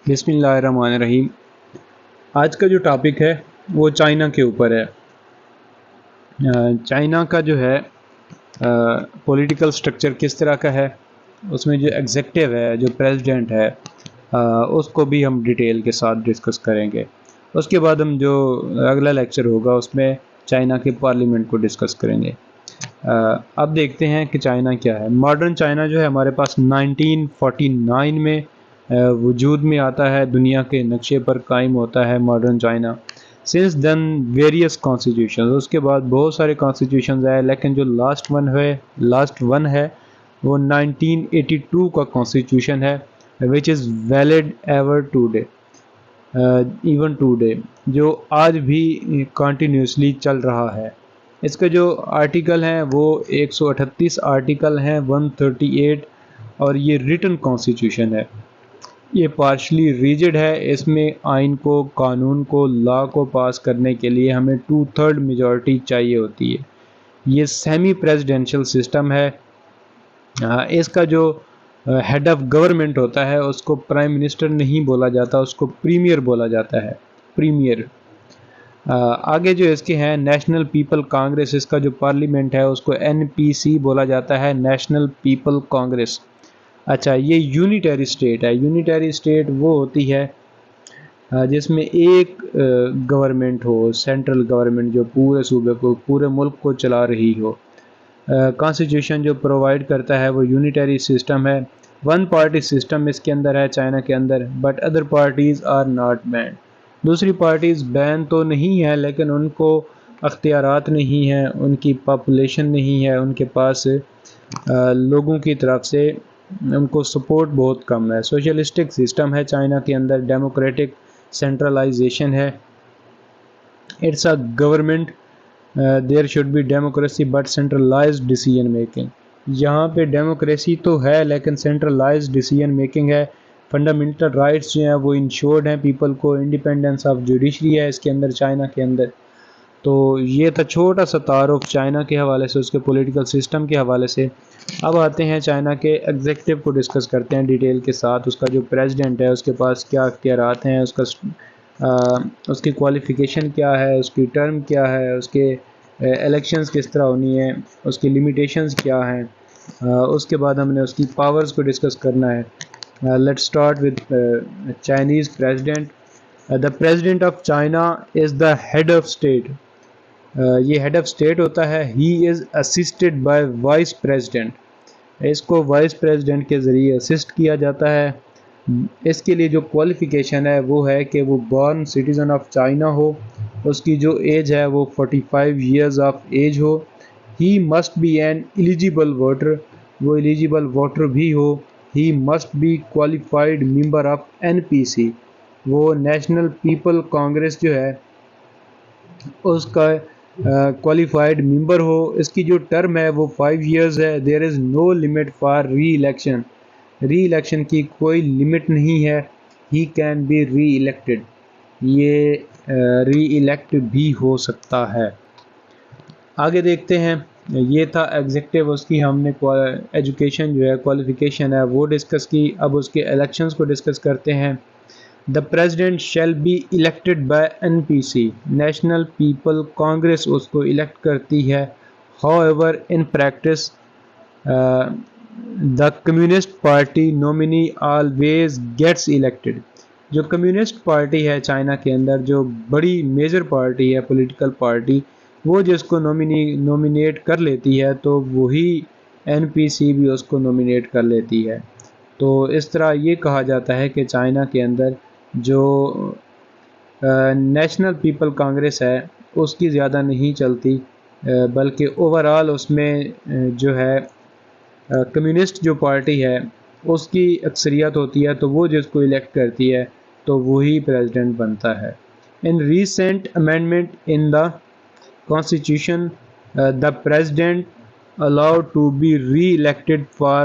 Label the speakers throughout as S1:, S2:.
S1: بسم اللہ الرحمن الرحیم۔ آج کا جو ٹاپک ہے وہ چائنا کے اوپر ہے۔ چائنا کا جو ہے پولیٹیکل سٹرکچر کس طرح کا ہے، اس میں جو ایگزیکٹو ہے، جو پریزیڈنٹ ہے، اس کو بھی ہم ڈیٹیل کے ساتھ ڈسکس کریں گے۔ اس کے بعد ہم جو اگلا لیکچر ہوگا اس میں چائنا کے پارلیمنٹ کو ڈسکس کریں گے۔ اب دیکھتے ہیں کہ چائنا کیا ہے۔ ماڈرن چائنا جو ہے ہمارے پاس 1949 میں وجود میں آتا ہے، دنیا کے نقشے پر قائم ہوتا ہے modern China. Since then various constitutions, اس کے بعد بہت سارے کانسٹیٹیوشنز آئے، لیکن جو لاسٹ ون ہے وہ 1982 کا کانسٹیٹیوشن ہے، وچ از ویلڈ ایون ٹوڈے، جو آج بھی کنٹینیوسلی چل رہا ہے۔ اس کا جو آرٹیکل ہیں وہ 138 آرٹیکل ہیں، 138، اور یہ ریٹن کانسٹیٹیوشن ہے۔ یہ پارشلی ریجڈ ہے، اس میں آئین کو، قانون کو، لا کو پاس کرنے کے لیے ہمیں 2/3 میجورٹی چاہیے ہوتی ہے۔ یہ سیمی پریزیڈینشل سسٹم ہے۔ اس کا جو ہیڈ آف گورنمنٹ ہوتا ہے اس کو پرائم منسٹر نہیں بولا جاتا، اس کو پریمیئر بولا جاتا ہے، پریمیئر۔ آگے جو اس کے ہیں نیشنل پیپل کانگریس، اس کا جو پارلیمنٹ ہے اس کو NPC بولا جاتا ہے، نیشنل پیپل کانگریس۔ اچھا، یہ یونیٹری اسٹیٹ ہے۔ یونیٹری اسٹیٹ وہ ہوتی ہے جس میں ایک گورنمنٹ ہو، سینٹرل گورنمنٹ جو پورے صوبے کو، پورے ملک کو چلا رہی ہو۔ کانسٹیٹیوشن جو پرووائڈ کرتا ہے وہ یونیٹری سسٹم ہے۔ ون پارٹی سسٹم اس کے اندر ہے، چائنا کے اندر، but other parties are not banned. دوسری پارٹیز بین تو نہیں ہے لیکن ان کو اختیارات نہیں ہیں، ان کی پاپولیشن نہیں ہے، ان کے پاس لوگوں کی طرف سے ان کو سپورٹ بہت کم ہے۔ سوشلسٹک سسٹم ہے چائنا کے اندر، ڈیموکریٹک سینٹرلائزیشن ہے۔ It's a government, there should be democracy but centralised decision making. یہاں پہ ڈیموکریسی تو ہے لیکن سینٹرلائزڈ ڈیسیژن میکنگ ہے۔ فنڈامنٹل رائٹس جو ہیں وہ انشورڈ ہیں پیپل کو، انڈیپینڈنس آف جوڈیشری ہے اس کے اندر، چائنا کے اندر۔ تو یہ تھا چھوٹا سا تعارف چائنا کے حوالے سے، اس کے پولیٹیکل سسٹم کے حوالے سے۔ اب آتے ہیں چائنا کے ایگزیکٹو کو ڈسکس کرتے ہیں ڈیٹیل کے ساتھ۔ اس کا جو پریزیڈنٹ ہے اس کے پاس کیا اختیارات ہیں، اس کی کوالیفیکیشن کیا ہے، اس کی ٹرم کیا ہے، اس کے الیکشنز کس طرح ہونی ہیں، اس کی لمیٹیشنز کیا ہیں۔ اس کے بعد ہم نے اس کی پاورز کو ڈسکس کرنا ہے۔ Let start with Chinese president. The president of China is the head of state. یہ ہیڈ آف اسٹیٹ ہوتا ہے۔ He is assisted by vice president. اس کو وائس پریزیڈنٹ کے ذریعے اسسٹ کیا جاتا ہے۔ اس کے لیے جو کوالیفیکیشن ہے وہ ہے کہ وہ بورن سٹیزن آف چائنا ہو، اس کی جو ایج ہے وہ 45 ایئرز آف ایج ہو۔ He must be an eligible voter, وہ ایلیجیبل ووٹر بھی ہو۔ He must be qualified member of NPC، وہ نیشنل پیپل کانگریس جو ہے اس کا کوالیفائڈ ممبر ہو۔ اس کی جو ٹرم ہے وہ 5 ایئرز ہے۔ There is no limit for re election, re election کی کوئی لمٹ نہیں ہے۔ He can be re elected, یہ ری الیکٹ بھی ہو سکتا ہے۔ آگے دیکھتے ہیں، یہ تھا ایگزیکٹو، اس کی ہم نے ایجوکیشن جو ہے، کوالیفیکیشن ہے وہ ڈسکس کی۔ اب اس کے الیکشنز کو ڈسکس کرتے ہیں۔ The President shall be elected by NPC، national people congress اس کو الیکٹ کرتی ہے۔ However, in practice, the Communist Party nominee always gets elected۔ جو کمیونسٹ پارٹی ہے چائنا کے اندر، جو بڑی میجر پارٹی ہے، پولیٹیکل پارٹی، وہ جس کو نومینیٹ کر لیتی ہے تو وہی NPC بھی اس کو نومینیٹ کر لیتی ہے۔ تو اس طرح یہ کہا جاتا ہے کہ چائنا کے اندر جو نیشنل پیپل کانگریس ہے اس کی زیادہ نہیں چلتی، بلکہ اوورال اس میں جو ہے کمیونسٹ جو پارٹی ہے اس کی اکثریت ہوتی ہے، تو وہ جس کو الیکٹ کرتی ہے تو وہی پریزیڈنٹ بنتا ہے۔ In recent amendment in the constitution, the president allowed to be re-elected for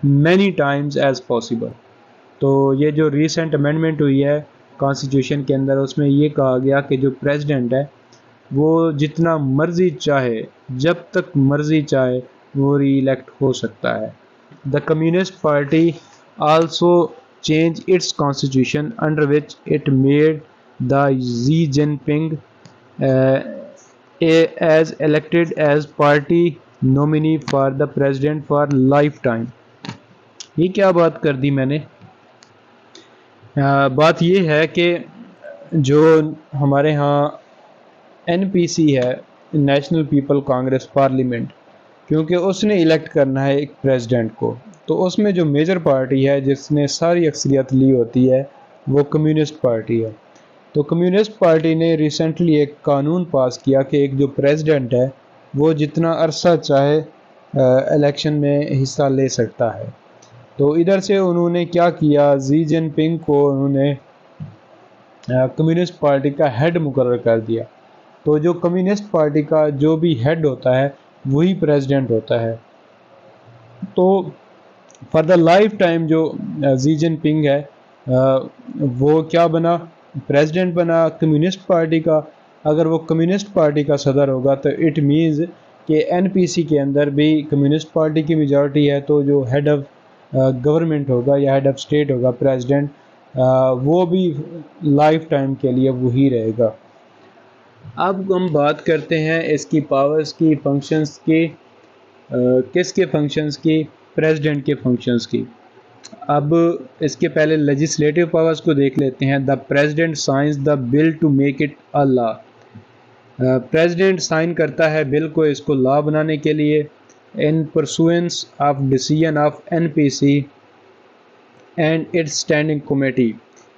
S1: many times as possible۔ تو یہ جو ریسنٹ امینڈمنٹ ہوئی ہے کانسٹیٹیوشن کے اندر، اس میں یہ کہا گیا کہ جو پریزیڈنٹ ہے وہ جتنا مرضی چاہے، جب تک مرضی چاہے وہ ری الیکٹ ہو سکتا ہے۔ The communist party also change its constitution under which it made the Xi Jinping as elected as party nominee for the president for lifetime. یہ کیا بات کر دی میں نے؟ بات یہ ہے کہ جو ہمارے ہاں این پی سی ہے نیشنل پیپل کانگریس پارلیمنٹ، کیونکہ اس نے الیکٹ کرنا ہے ایک پریزیڈنٹ کو، تو اس میں جو میجر پارٹی ہے جس نے ساری اکثریت لی ہوتی ہے وہ کمیونسٹ پارٹی ہے. تو کمیونسٹ پارٹی نے ریسنٹلی ایک قانون پاس کیا کہ ایک جو پریزیڈنٹ ہے وہ جتنا عرصہ چاہے الیکشن میں حصہ لے سکتا ہے. تو ادھر سے انہوں نے کیا کیا، زی جن پنگ کو انہوں نے کمیونسٹ پارٹی کا ہیڈ مقرر کر دیا. تو جو کمیونسٹ پارٹی کا جو بھی ہیڈ ہوتا ہے وہی پریزیڈنٹ ہوتا ہے. تو فار دا لائف ٹائم جو زی جن پنگ ہے وہ کیا بنا، پریزیڈنٹ بنا کمیونسٹ پارٹی کا. اگر وہ کمیونسٹ پارٹی کا صدر ہوگا تو اٹ مینز کہ این پی سی کے اندر بھی کمیونسٹ پارٹی کی میجورٹی ہے، تو جو ہیڈ آف گورنمنٹ ہوگا یا ہیڈ آف اسٹیٹ ہوگا پریزیڈنٹ، وہ بھی لائف ٹائم کے لیے وہی رہے گا. اب ہم بات کرتے ہیں اس کی پاورز کی، فنکشنز کی. کس کے فنکشنز کی؟ پریزیڈنٹ کے فنکشنز کی. اب اس کے پہلے لیجسلیٹو پاورز کو دیکھ لیتے ہیں. The president signs the bill to make it a law. President sign کرتا ہے بل کو اس کو لا بنانے کے لیے. In pursuance of decision of N P C and its standing committee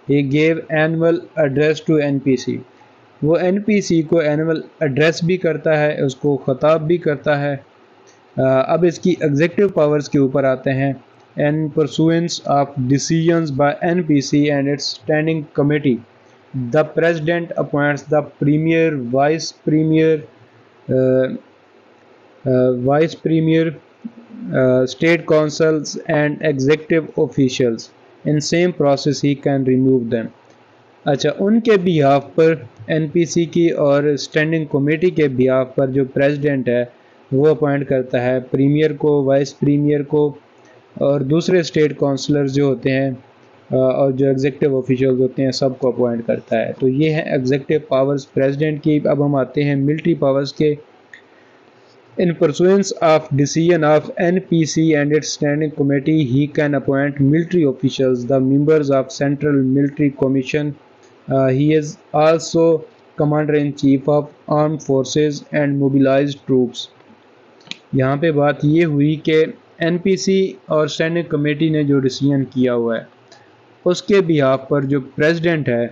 S1: he give annual address to N P C. وہ N P سی کو annual address بھی کرتا ہے، اس کو خطاب بھی کرتا ہے. اب اس کی ایگزیکٹو پاورز کے اوپر آتے ہیں. In pursuance of decisions by NPC and its standing committee, the President appoints the Premier, Vice Premier, State Councils and Executive Officials. In same process he can remove them. اچھا، ان کے behalf پر N P سی کی اور standing committee کے behalf پر جو president ہے وہ appoint کرتا ہے پریمیئر کو، وائس پریمیئر کو اور دوسرے اسٹیٹ کونسلرز جو ہوتے ہیں اور جو ایگزیکٹو آفیشلز ہوتے ہیں سب کو اپوائنٹ کرتا ہے. تو یہ ہیں ایگزیکٹو پاورز پریزیڈنٹ کی. اب ہم آتے ہیں ملٹری پاورز کے. In pursuance of decision of N P C and its standing committee he can appoint military officials the members of central military commission. He is also commander in chief of arm forces and mobilised troops. یہاں پہ بات یہ ہوئی کہ N P سی اور standing committee نے جو decision کیا ہوا ہے اس کے بیہاف پر جو پریزیڈنٹ ہے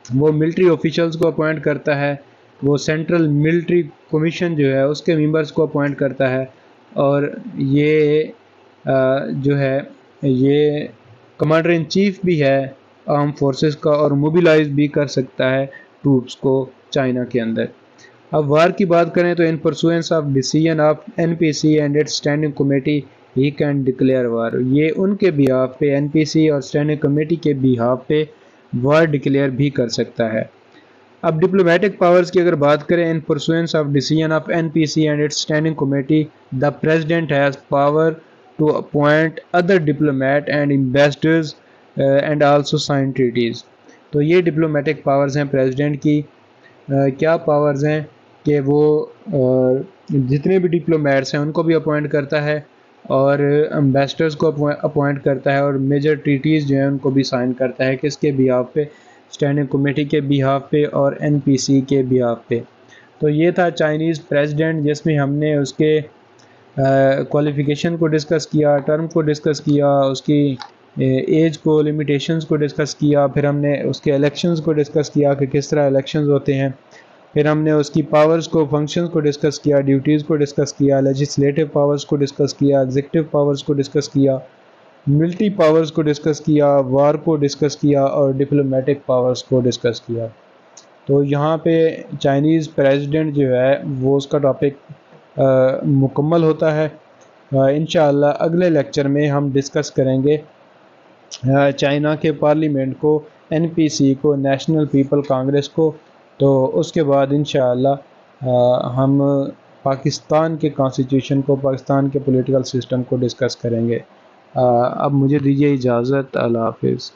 S1: وہ ملٹری آفیشلز کو اپوائنٹ کرتا ہے. وہ سینٹرل ملٹری کمیشن جو ہے اس کے ممبرز کو اپوائنٹ کرتا ہے، اور یہ جو ہے یہ کمانڈر ان چیف بھی ہے آرم فورسز کا اور موبلائز بھی کر سکتا ہے ٹروپس کو چائنا کے اندر. اب وار کی بات کریں تو in pursuance of decision of N P C and its standing committee he can declare war. یہ ان کے بیہاف پہ این پی سی اور اسٹینڈنگ کمیٹی کے بیہاف پہ وار ڈکلیئر بھی کر سکتا ہے. اب ڈپلومیٹک پاورز کی اگر بات کریں، in pursuance of decision of N P C and its standing committee the president has power to appoint other diplomat and ambassadors and also sign treaties. تو یہ ڈپلومیٹک پاورز ہیں پریزیڈنٹ کی. کیا powers ہیں کہ وہ جتنے بھی ڈپلومیٹس ہیں ان کو بھی اپوائنٹ کرتا ہے اور امبیسڈرز کو اپوائنٹ کرتا ہے اور میجر ٹریٹیز جو ہیں ان کو بھی سائن کرتا ہے. کس کے بیہاف پہ؟ اسٹینڈنگ کمیٹی کے بیہاف پہ اور این پی سی کے بیہاف پہ. تو یہ تھا چائنیز پریزیڈنٹ، جس میں ہم نے اس کے کوالیفیکیشن کو ڈسکس کیا، ٹرم کو ڈسکس کیا، اس کی ایج کو، لیمیٹیشنز کو ڈسکس کیا. پھر ہم نے اس کے الیکشنز کو ڈسکس کیا کہ کس طرح الیکشنز ہوتے ہیں. پھر ہم نے اس کی پاورز کو، فنکشنز کو ڈسکس کیا، ڈیوٹیز کو ڈسکس کیا، لیجسلیٹو پاورز کو ڈسکس کیا، ایگزیکٹو پاورز کو ڈسکس کیا، ملٹری پاورز کو ڈسکس کیا، وار کو ڈسکس کیا اور ڈپلومیٹک پاورز کو ڈسکس کیا. تو یہاں پہ چائنیز پریزیڈنٹ جو ہے وہ اس کا ٹاپک مکمل ہوتا ہے. انشاءاللہ اگلے لیکچر میں ہم ڈسکس کریں گے چائنا کے پارلیمنٹ کو، این پی سی کو، نیشنل پیپل کانگریس کو. تو اس کے بعد انشاءاللہ ہم پاکستان کے کانسٹیٹیوشن کو، پاکستان کے پولیٹیکل سسٹم کو ڈسکس کریں گے. اب مجھے دیجیے اجازت، اللہ حافظ۔